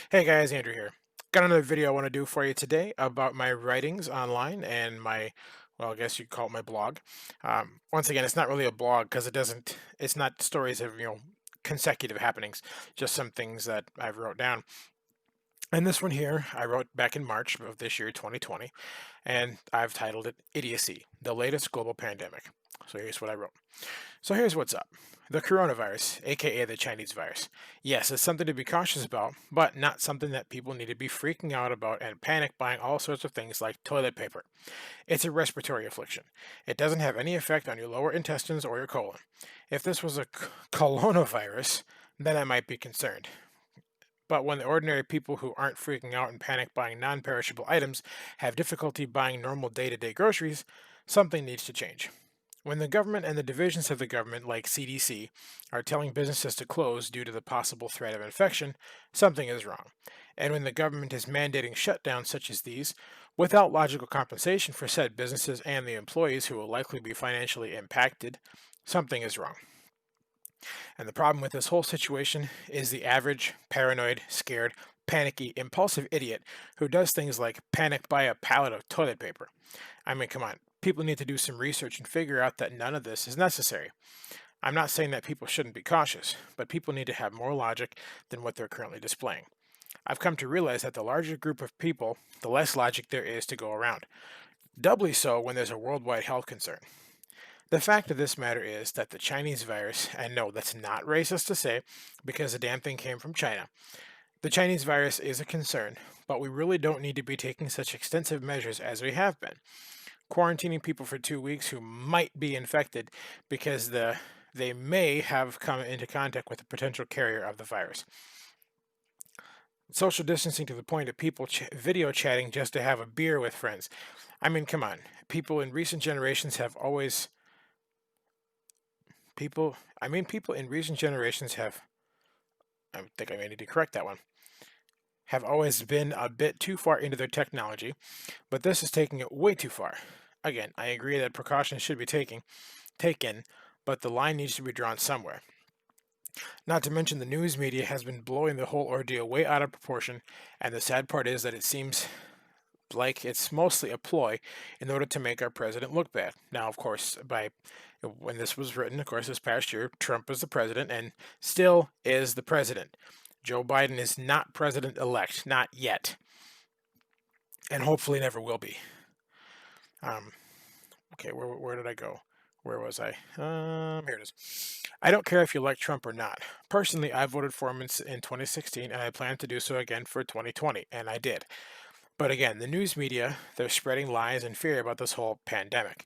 Hey guys, Andrew here. Got another video I want to do for you today about my writings online and well, I guess you'd call it my blog. Once again, it's not really a blog because it's not stories of, consecutive happenings, just some things that I've wrote down. And this one here, I wrote back in March of this year, 2020, and I've titled it Idiocy, the latest global pandemic. So here's what I wrote. So here's what's up. The coronavirus, aka the Chinese virus. Yes, it's something to be cautious about, but not something that people need to be freaking out about and panic buying all sorts of things like toilet paper. It's a respiratory affliction. It doesn't have any effect on your lower intestines or your colon. If this was a coronavirus, then I might be concerned. But when the ordinary people who aren't freaking out and panic buying non perishable items have difficulty buying normal day to day groceries, something needs to change. When the government and the divisions of the government, like CDC, are telling businesses to close due to the possible threat of infection, something is wrong. And when the government is mandating shutdowns such as these, without logical compensation for said businesses and the employees who will likely be financially impacted, something is wrong. And the problem with this whole situation is the average paranoid, scared, panicky, impulsive idiot who does things like panic buy a pallet of toilet paper. I mean, come on. People need to do some research and figure out that none of this is necessary. I'm not saying that people shouldn't be cautious, but people need to have more logic than what they're currently displaying. I've come to realize that the larger group of people, the less logic there is to go around. Doubly so when there's a worldwide health concern. The fact of this matter is that the Chinese virus, and no, that's not racist to say because the damn thing came from China. The Chinese virus is a concern, but we really don't need to be taking such extensive measures as we have been. Quarantining people for 2 weeks who might be infected because they may have come into contact with a potential carrier of the virus. Social distancing to the point of people video chatting just to have a beer with friends. I mean, come on. People in recent generations have always people in recent generations have, I think I may need to correct that one, have always been a bit too far into their technology, but this is taking it way too far. Again, I agree that precautions should be taken, but the line needs to be drawn somewhere. Not to mention the news media has been blowing the whole ordeal way out of proportion, and the sad part is that it seems like it's mostly a ploy in order to make our president look bad. Now, of course, by when this was written, of course, this past year, Trump was the president and still is the president. Joe Biden is not president elect, not yet, and hopefully never will be. Um, okay, where did I go? Where was I? Here it is. I don't care if you like Trump or not. Personally, I voted for him in 2016, and I plan to do so again for 2020, and I did. But again, the news media, they're spreading lies and fear about this whole pandemic.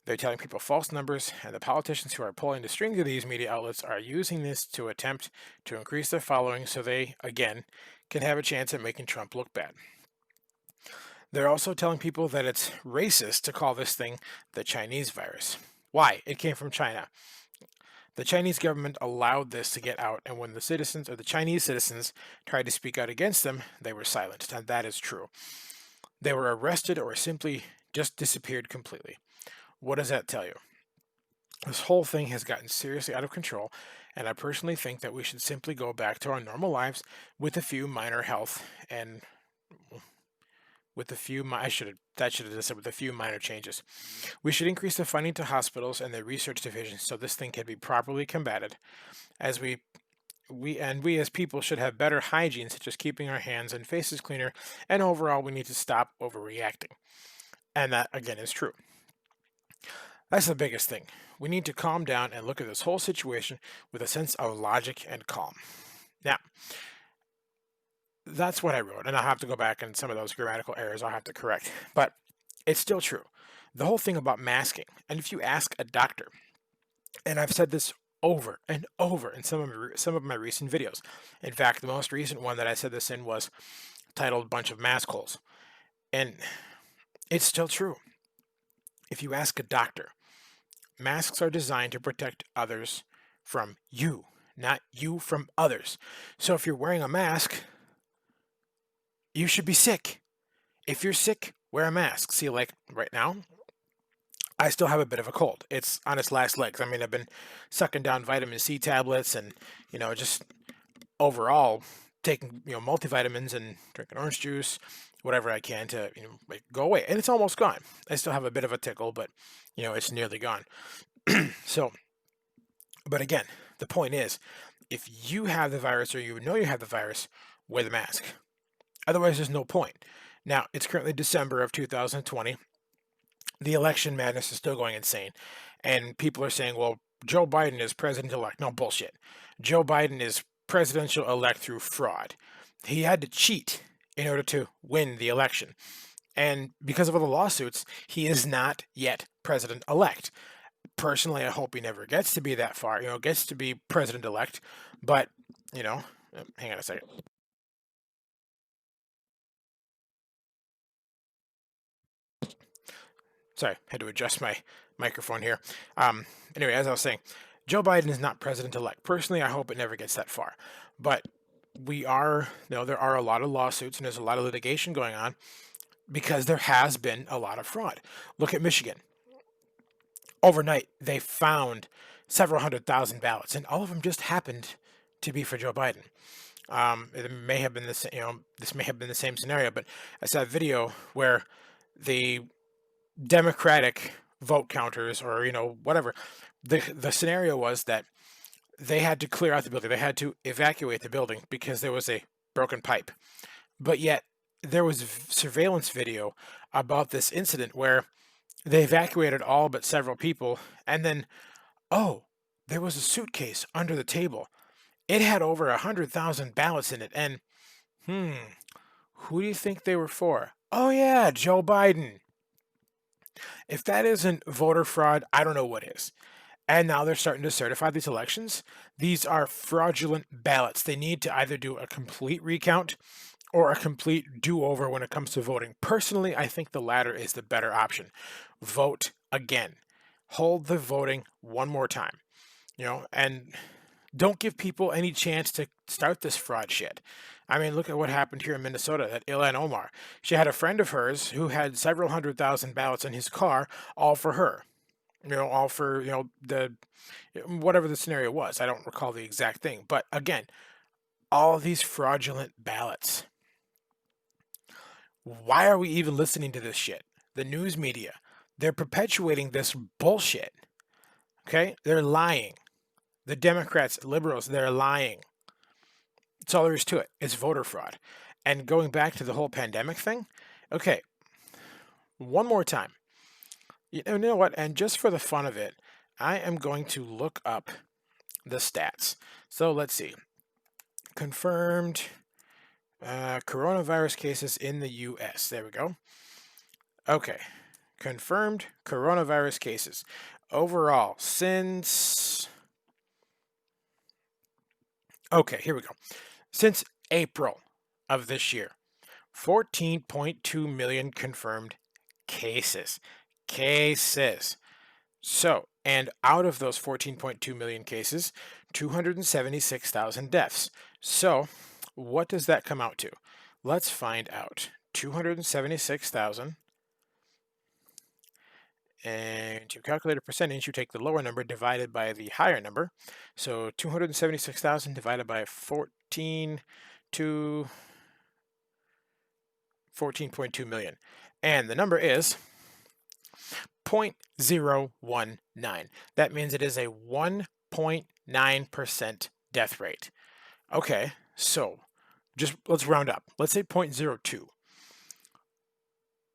They're telling people false numbers, and the politicians who are pulling the strings of these media outlets are using this to attempt to increase their following so they, again, can have a chance at making Trump look bad. They're also telling people that it's racist to call this thing the Chinese virus. Why? It came from China. The Chinese government allowed this to get out, and when the citizens or the Chinese citizens tried to speak out against them, they were silenced, and that is true. They were arrested or simply just disappeared completely. What does that tell you? This whole thing has gotten seriously out of control, and I personally think that we should simply go back to our normal lives with a few minor health and with a few I should have that should have just said with a few minor changes. We should increase the funding to hospitals and their research divisions so this thing can be properly combated. As we as people should have better hygiene, such as keeping our hands and faces cleaner, and overall we need to stop overreacting. And that again is true. That's the biggest thing. We need to calm down and look at this whole situation with a sense of logic and calm. Now, that's what I wrote, and I'll have to go back and some of those grammatical errors I'll have to correct. But it's still true. The whole thing about masking, and if you ask a doctor, and I've said this over and over in some of my recent videos. In fact, the most recent one that I said this in was titled "Bunch of Mask Holes," and it's still true. If you ask a doctor, masks are designed to protect others from you, not you from others. So if you're wearing a mask, you should be sick. If you're sick, wear a mask. See, like right now, I still have a bit of a cold. It's on its last legs. I mean, I've been sucking down vitamin C tablets and, just overall taking multivitamins and drinking orange juice, whatever I can to make it go away, and it's almost gone. I still have a bit of a tickle, but it's nearly gone. So, but again, the point is, if you have the virus or you know you have the virus, wear the mask. Otherwise, there's no point. Now, it's currently December of 2020. The election madness is still going insane. And people are saying, well, Joe Biden is president-elect. No, bullshit. Joe Biden is presidential-elect through fraud. He had to cheat in order to win the election. And because of all the lawsuits, he is not yet president-elect. Personally, I hope he never gets to be that far, gets to be president-elect. But, hang on a second. Sorry, had to adjust my microphone here. Anyway, as I was saying, Joe Biden is not president-elect. Personally, I hope it never gets that far. But we are, there are a lot of lawsuits and there's a lot of litigation going on because there has been a lot of fraud. Look at Michigan. Overnight, they found several 100,000 ballots, and all of them just happened to be for Joe Biden. It may have been this may have been the same scenario, but I saw a video where the Democratic vote counters, or whatever, the scenario was that they had to clear out the building. They had to evacuate the building because there was a broken pipe. But yet there was surveillance video about this incident where they evacuated all but several people, and then there was a suitcase under the table. It had over 100,000 ballots in it, and who do you think they were for? Oh yeah, Joe Biden. If that isn't voter fraud, I don't know what is. And now they're starting to certify these elections. These are fraudulent ballots. They need to either do a complete recount or a complete do-over when it comes to voting. Personally, I think the latter is the better option. Vote again. Hold the voting one more time. And don't give people any chance to start this fraud shit. I mean, look at what happened here in Minnesota at Ilhan Omar. She had a friend of hers who had several 100,000 ballots in his car, all for her. All for, the whatever the scenario was. I don't recall the exact thing. But again, all these fraudulent ballots. Why are we even listening to this shit? The news media, they're perpetuating this bullshit. Okay? They're lying. The Democrats, liberals, they're lying. That's all there is to it. It's voter fraud. And going back to the whole pandemic thing, okay, one more time. You know what? And just for the fun of it, I am going to look up the stats. So let's see. Confirmed coronavirus cases in the U.S. There we go. Okay. Confirmed coronavirus cases. Overall, since... Okay, here we go. Since April of this year, 14.2 million confirmed cases. So, and out of those 14.2 million cases, 276,000 deaths. So, what does that come out to? Let's find out. 276,000. And to calculate a percentage, you take the lower number divided by the higher number. So 276,000 divided by 14.2 million. And the number is 0.019. That means it is a 1.9% death rate. Okay, so just let's round up. Let's say 0.02.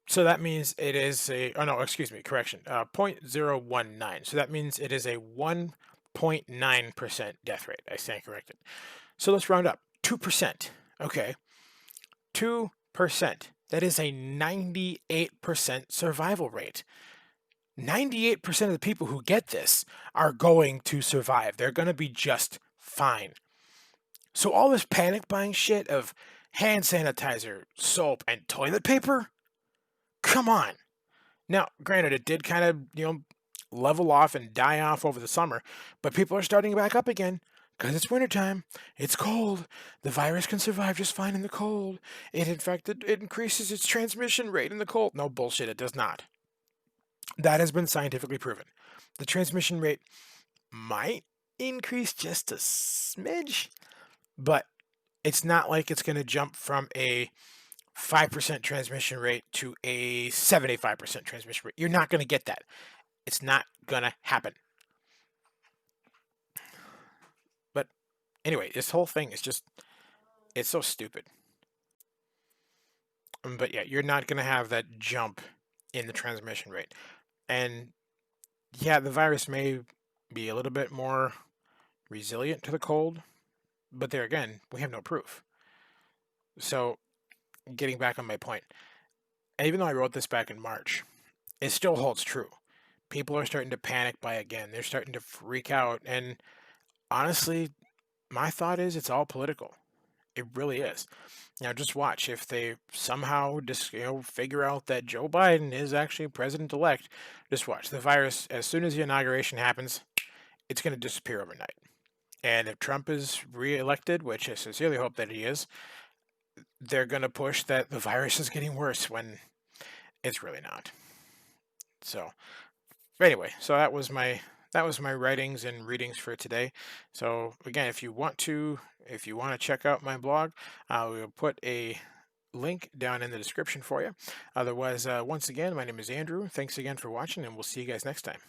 So that means it is a, 0.019. So that means it is a 1.9% death rate. I stand corrected. So let's round up. 2%. Okay. 2%. That is a 98% survival rate. 98% of the people who get this are going to survive. They're going to be just fine. So all this panic buying shit of hand sanitizer, soap, and toilet paper? Come on. Now, granted, it did kind of, level off and die off over the summer, but people are starting back up again because it's wintertime. It's cold. The virus can survive just fine in the cold. In fact, it increases its transmission rate in the cold. No bullshit, it does not. That has been scientifically proven. The transmission rate might increase just a smidge, but It's not like it's going to jump from a 5% transmission rate to a 75% transmission rate. You're not going to get that. It's not going to happen. But anyway, this whole thing is just, it's so stupid. But yeah, you're not going to have that jump in the transmission rate. And yeah, the virus may be a little bit more resilient to the cold, but there again, we have no proof. So, getting back on my point, and even though I wrote this back in March, it still holds true. People are starting to panic buy again. They're starting to freak out. And honestly, my thought is it's all political. It really is. Now, just watch if they somehow just figure out that Joe Biden is actually president-elect. Just watch the virus. As soon as the inauguration happens, it's going to disappear overnight. And if Trump is reelected, which I sincerely hope that he is, they're going to push that the virus is getting worse when it's really not. So, anyway, so that was my writings and readings for today. So again, if you want to check out my blog, we'll put a link down in the description for you. Otherwise, once again, my name is Andrew. Thanks again for watching, and we'll see you guys next time.